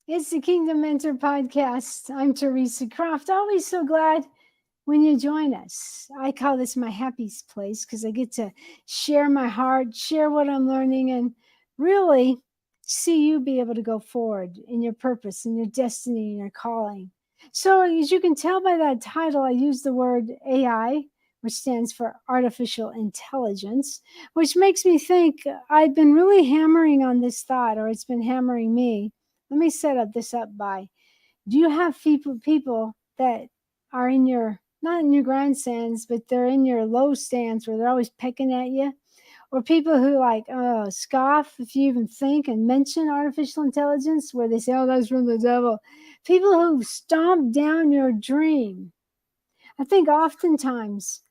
It's the Kingdom Mentor Podcast. I'm Theresa Croft. Always so glad when you join us. I call this my happy place because I get to share my heart, share what I'm learning, and really see you be able to go forward in your purpose, in your destiny, in your calling. So, as you can tell by that title, I use the word AI, which stands for artificial intelligence, which makes me think I've been really hammering on this thought, or it's been hammering me. Let me set up this up by, do you have people that are in your, not in your grandstands, but they're in your low stands where they're always pecking at you? Or people who scoff if you even think and mention artificial intelligence, where they say, oh, that's from the devil. People who stomp down your dream. I think oftentimes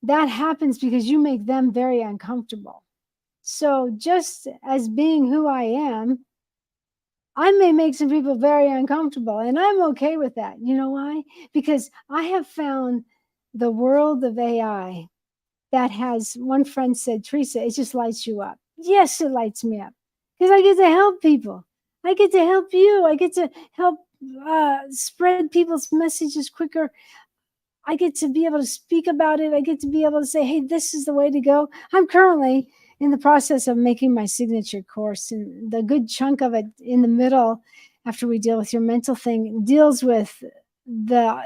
that happens because you make them very uncomfortable. So just as being who I am, I may make some people very uncomfortable, and I'm okay with that. You know why? Because I have found the world of AI that has, one friend said, Theresa, it just lights you up. Yes, it lights me up because I get to help people. I get to help you. I get to help spread people's messages quicker. I get to be able to speak about it. I get to be able to say, hey, this is the way to go. I'm currently in the process of making my signature course, and the good chunk of it in the middle, after we deal with your mental thing, deals with the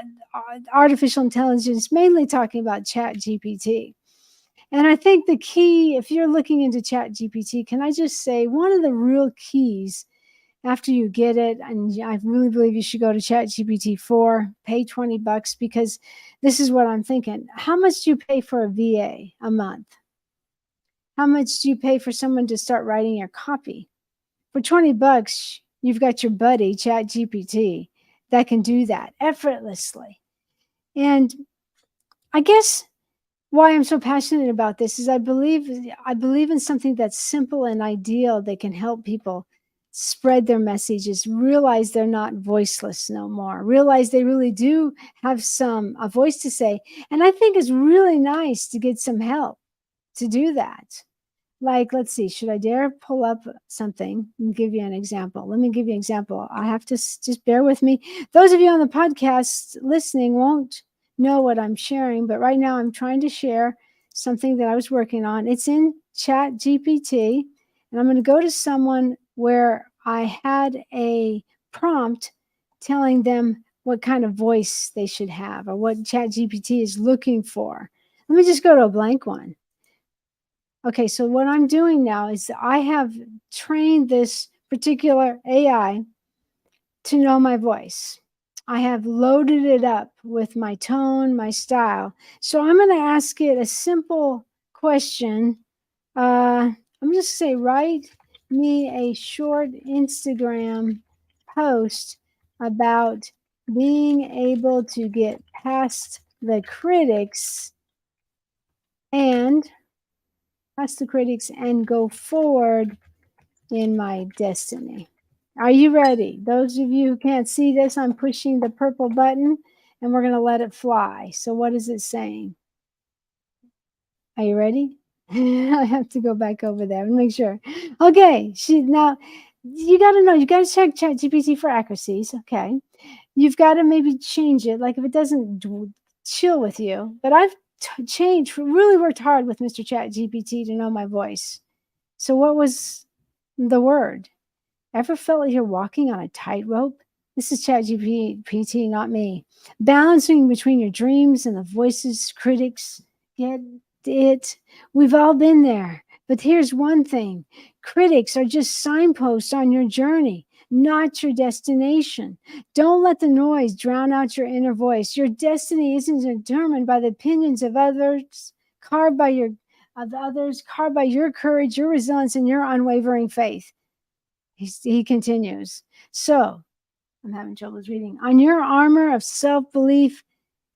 artificial intelligence, mainly talking about Chat GPT. And I think the key, if you're looking into Chat GPT, can I just say one of the real keys after you get it, and I really believe you should go to ChatGPT 4, pay $20, because this is what I'm thinking. How much do you pay for a VA a month? How much do you pay for someone to start writing your copy? For $20, you've got your buddy, ChatGPT, that can do that effortlessly. And I guess why I'm so passionate about this is I believe in something that's simple and ideal that can help people spread their messages, realize they're not voiceless no more, realize they really do have a voice to say. And I think it's really nice to get some help to do that. Like, let's see, should I dare pull up something and give you an example? Let me give you an example. I have to just bear with me. Those of you on the podcast listening won't know what I'm sharing, but right now I'm trying to share something that I was working on. It's in Chat GPT, and I'm going to go to someone where I had a prompt telling them what kind of voice they should have or what Chat GPT is looking for. Let me just go to a blank one. Okay, so what I'm doing now is I have trained this particular AI to know my voice. I have loaded it up with my tone, my style. So I'm going to ask it a simple question. I'm just say, write me a short Instagram post about being able to get past the critics and go forward in my destiny. Are you ready? Those of you who can't see this, I'm pushing the purple button and we're going to let it fly. So what is it saying? Are you ready? I have to go back over there and make sure. Okay, now you got to know, you got to check ChatGPT for accuracies. Okay, you've got to maybe change it, like if it doesn't chill with you. But I've really worked hard with Mr. ChatGPT to know my voice. So what was the word? Ever felt like you're walking on a tightrope? This is ChatGPT, not me. Balancing between your dreams and the voices, critics. Get it? We've all been there. But here's one thing. Critics are just signposts on your journey, not your destination. Don't let the noise drown out your inner voice. Your destiny isn't determined by the opinions of others, carved by your courage, your resilience, and your unwavering faith. He continues. So, I'm having trouble reading. On your armor of self-belief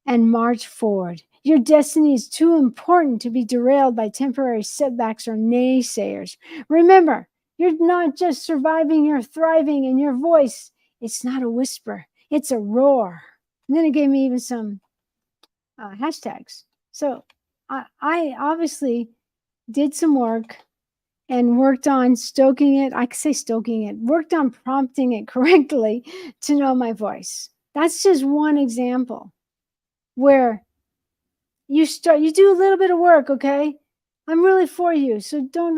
and march forward. Your destiny is too important to be derailed by temporary setbacks or naysayers. Remember, you're not just surviving, you're thriving, and your voice, it's not a whisper, it's a roar. And then it gave me even some hashtags. So I obviously did some work and worked on stoking it. I could say stoking it, worked on prompting it correctly to know my voice. That's just one example where you do a little bit of work, okay? I'm really for you. So don't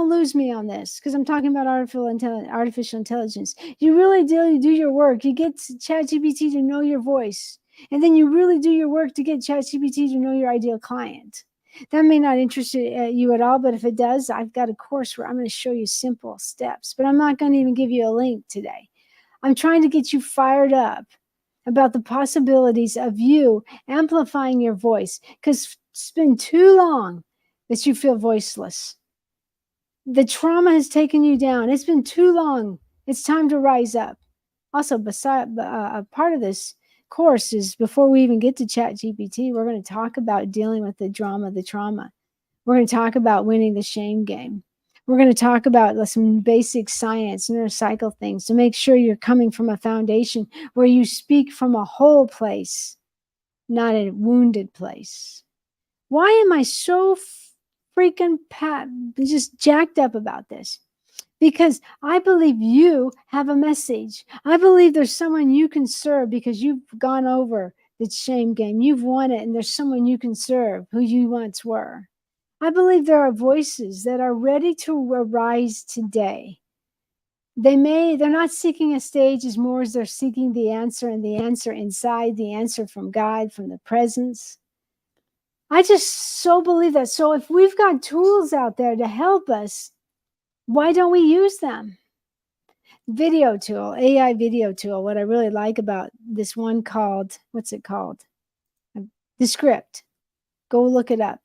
lose me on this because I'm talking about artificial intelligence. You really do your work. You get ChatGPT to know your voice. And then you really do your work to get ChatGPT to know your ideal client. That may not interest you at all, but if it does, I've got a course where I'm going to show you simple steps, but I'm not going to even give you a link today. I'm trying to get you fired up about the possibilities of you amplifying your voice because it's been too long that you feel voiceless. The trauma has taken you down. It's been too long. It's time to rise up. Also, a part of this course is before we even get to ChatGPT, we're going to talk about dealing with the trauma. We're going to talk about winning the shame game. We're going to talk about some basic science, neurocycle things to make sure you're coming from a foundation where you speak from a whole place, not a wounded place. Why am I so freaking just jacked up about this? Because I believe you have a message. I believe there's someone you can serve because you've gone over the shame game. You've won it, and there's someone you can serve who you once were. I believe there are voices that are ready to arise today. They're not seeking a stage as more as they're seeking the answer, and the answer inside, the answer from God, from the presence. I just so believe that. So if we've got tools out there to help us, why don't we use them? Video tool, AI video tool. What I really like about this one called, what's it called? Descript. Go look it up.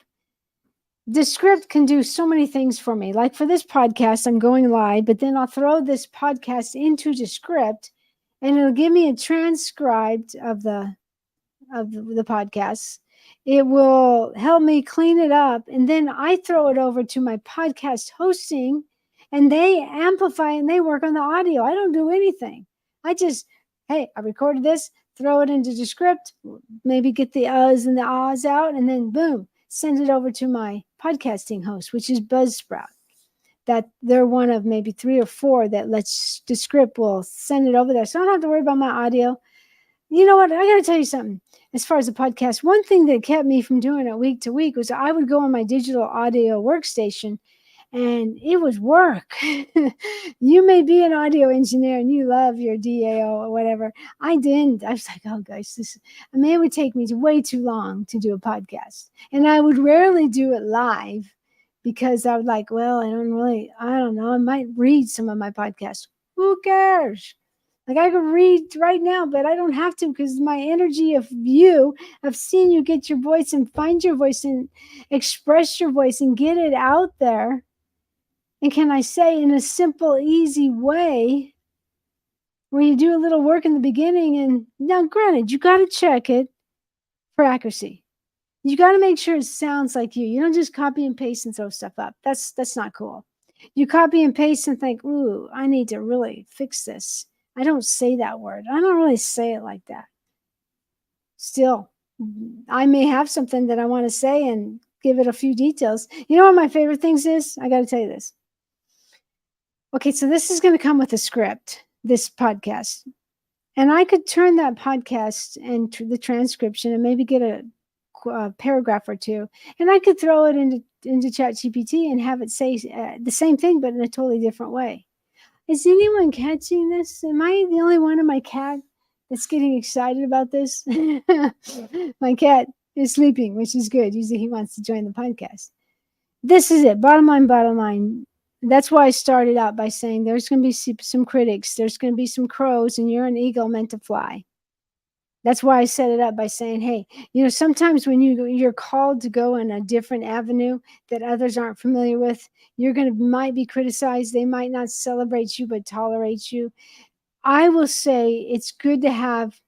Descript can do so many things for me. Like for this podcast, I'm going live, but then I'll throw this podcast into Descript and it'll give me a transcribed of the podcast. It will help me clean it up. And then I throw it over to my podcast hosting and they amplify and they work on the audio. I don't do anything. I just, hey, I recorded this, throw it into Descript, maybe get the uhs and the ahs out, and then boom, send it over to my podcasting host, which is Buzzsprout. That they're one of maybe 3 or 4 that lets Descript will send it over there. So I don't have to worry about my audio. You know what? I got to tell you something. As far as the podcast, one thing that kept me from doing it week to week was I would go on my digital audio workstation and it was work. You may be an audio engineer and you love your DAO or whatever. I didn't. I was like, oh gosh, it would take me way too long to do a podcast. And I would rarely do it live because I was like, well, I don't know. I might read some of my podcasts. Who cares? Like I could read right now, but I don't have to because my energy of seeing you get your voice and find your voice and express your voice and get it out there. And can I say in a simple, easy way where you do a little work in the beginning and now granted, you got to check it for accuracy. You got to make sure it sounds like you. You don't just copy and paste and throw stuff up. That's not cool. You copy and paste and think, ooh, I need to really fix this. I don't say that word. I don't really say it like that. Still, I may have something that I want to say and give it a few details. You know what my favorite things is? I got to tell you this. Okay, so this is going to come with a script, this podcast. And I could turn that podcast into the transcription and maybe get a paragraph or two. And I could throw it into ChatGPT and have it say the same thing, but in a totally different way. Is anyone catching this? Am I the only one of my cat that's getting excited about this? My cat is sleeping, which is good. Usually he wants to join the podcast. This is it. Bottom line. That's why I started out by saying there's going to be some critics. There's going to be some crows, and you're an eagle meant to fly. That's why I set it up by saying, hey, sometimes when you're called to go in a different avenue that others aren't familiar with, might be criticized. They might not celebrate you, but tolerate you. I will say it's good to have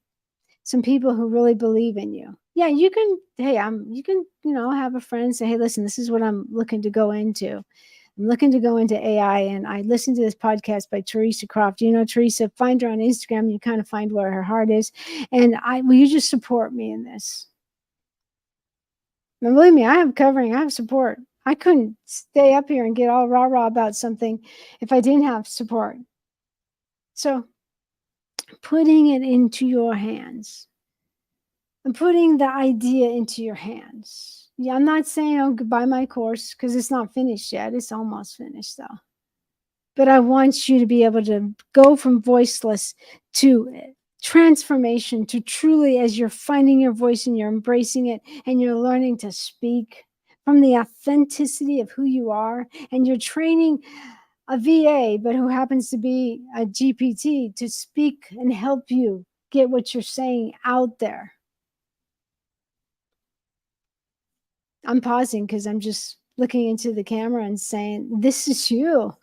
some people who really believe in you. Yeah, you can have a friend say, hey, listen, this is what I'm looking to go into. I'm looking to go into AI, and I listened to this podcast by Theresa Croft. Theresa, find her on Instagram. You kind of find where her heart is. And will you just support me in this? And believe me, I have covering. I have support. I couldn't stay up here and get all rah-rah about something if I didn't have support. So putting it into your hands and putting the idea into your hands. Yeah, I'm not saying, oh, goodbye my course, because it's not finished yet. It's almost finished though. But I want you to be able to go from voiceless to transformation, to truly, as you're finding your voice and you're embracing it and you're learning to speak from the authenticity of who you are, and you're training a VA, but who happens to be a GPT, to speak and help you get what you're saying out there. I'm pausing because I'm just looking into the camera and saying, "This is you."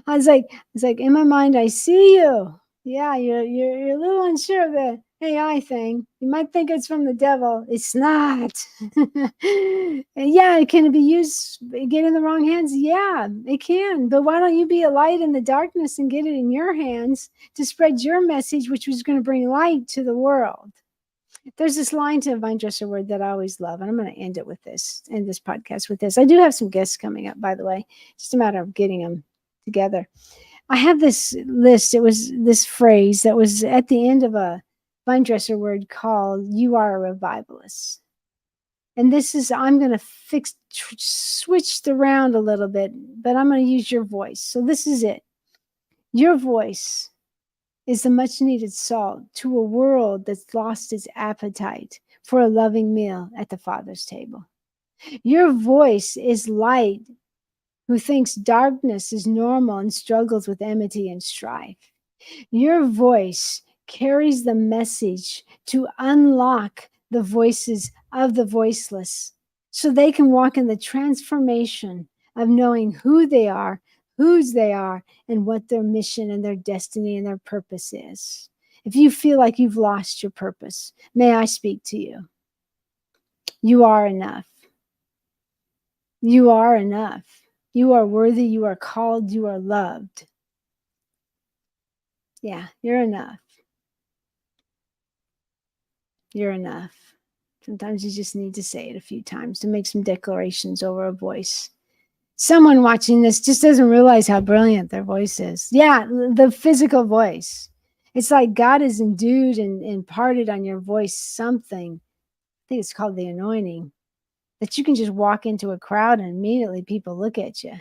I was like, in my mind, I see you. Yeah, you're a little unsure of the AI thing. You might think it's from the devil. It's not. And yeah, it can be used, get in the wrong hands. Yeah, it can. But why don't you be a light in the darkness and get it in your hands to spread your message, which was going to bring light to the world? There's this line to a vine dresser word that I always love, and I'm going to end this podcast with this. I do have some guests coming up, by the way. Just a matter of getting them together. I have this list. It was this phrase that was at the end of a vine dresser word called "You are a revivalist." And this is, I'm going to switch around a little bit, but I'm going to use your voice. So this is it. Your voice is the much needed salt to a world that's lost its appetite for a loving meal at the Father's table. Your voice is light who thinks darkness is normal and struggles with enmity and strife. Your voice carries the message to unlock the voices of the voiceless so they can walk in the transformation of knowing who they are, whose they are, and what their mission and their destiny and their purpose is. If you feel like you've lost your purpose, may I speak to you. You are enough. You are enough. You are worthy. You are called. You are loved. Yeah, you're enough. You're enough. Sometimes you just need to say it a few times to make some declarations over a voice. Someone watching this just doesn't realize how brilliant their voice is. Yeah, the physical voice. It's like God has endued and imparted on your voice something. I think it's called the anointing, that you can just walk into a crowd and immediately people look at you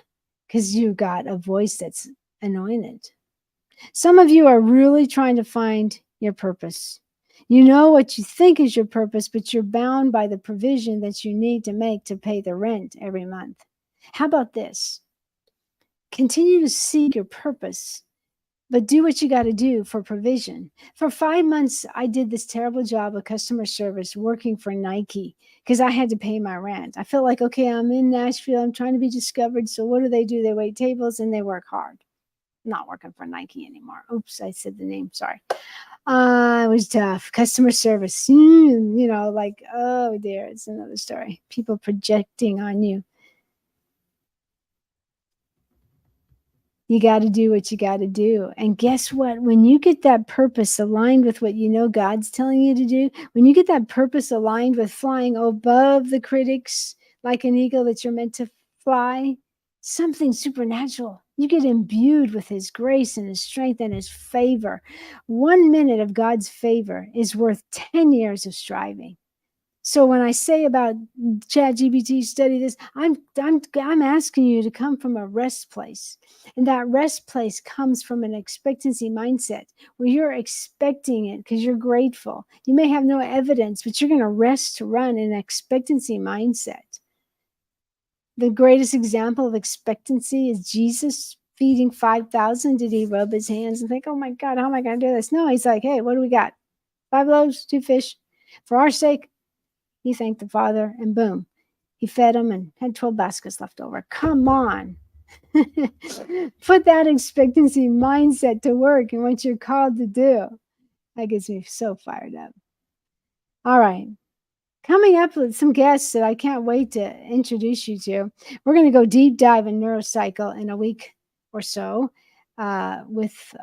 because you got a voice that's anointed. Some of you are really trying to find your purpose. You know what you think is your purpose, but you're bound by the provision that you need to make to pay the rent every month. How about this? Continue to seek your purpose, but do what you got to do for provision. For 5 months, I did this terrible job of customer service working for Nike because I had to pay my rent. I felt like, okay, I'm in Nashville. I'm trying to be discovered. So what do? They wait tables and they work hard. I'm not working for Nike anymore. Oops, I said the name. Sorry. It was tough. Customer service, like, oh dear, it's another story. People projecting on you. You got to do what you got to do. And guess what? When you get that purpose aligned with what you know God's telling you to do, when you get that purpose aligned with flying above the critics like an eagle that you're meant to fly, something supernatural. You get imbued with his grace and his strength and his favor. 1 minute of God's favor is worth 10 years of striving. So when I say about ChatGPT, study this, I'm asking you to come from a rest place. And that rest place comes from an expectancy mindset where you're expecting it because you're grateful. You may have no evidence, but you're going to rest to run in an expectancy mindset. The greatest example of expectancy is Jesus feeding 5,000. Did he rub his hands and think, oh my God, how am I going to do this? No, he's like, hey, what do we got? 5 loaves, 2 fish. For our sake, he thanked the Father, and boom, he fed them and had 12 baskets left over. Come on. Put that expectancy mindset to work in what you're called to do. That gets me so fired up. All right. Coming up with some guests that I can't wait to introduce you to. We're going to go deep dive in neurocycle in a week or so with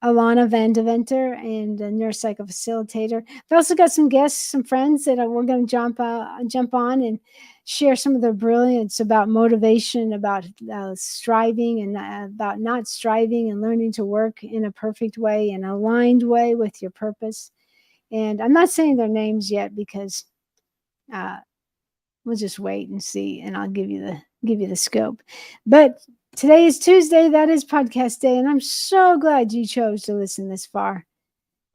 Alana Van Deventer and a neurocycle facilitator. I've also got some guests, some friends that we're going to jump on and share some of their brilliance about motivation, about striving, and about not striving, and learning to work in a perfect way, an aligned way with your purpose. And I'm not saying their names yet because we'll just wait and see, and I'll give you the scope. But today is Tuesday. That is podcast day, and I'm so glad you chose to listen this far.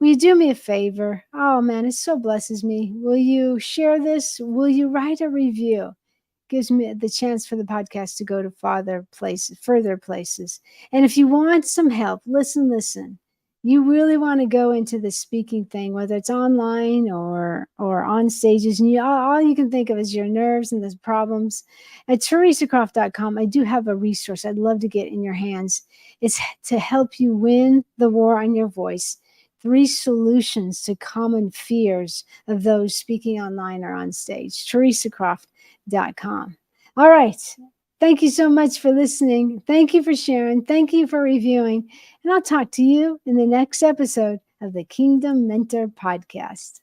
Will you do me a favor? Oh man, it so blesses me. Will you share this? Will you write a review? Gives me the chance for the podcast to go to further places. And if you want some help, listen. You really want to go into the speaking thing, whether it's online or on stages, and all you can think of is your nerves and the problems. At TheresaCroft.com, I do have a resource I'd love to get in your hands. It's to help you win the war on your voice. 3 solutions to common fears of those speaking online or on stage. TheresaCroft.com. All right. Thank you so much for listening. Thank you for sharing. Thank you for reviewing. And I'll talk to you in the next episode of the Kingdom Mentor Podcast.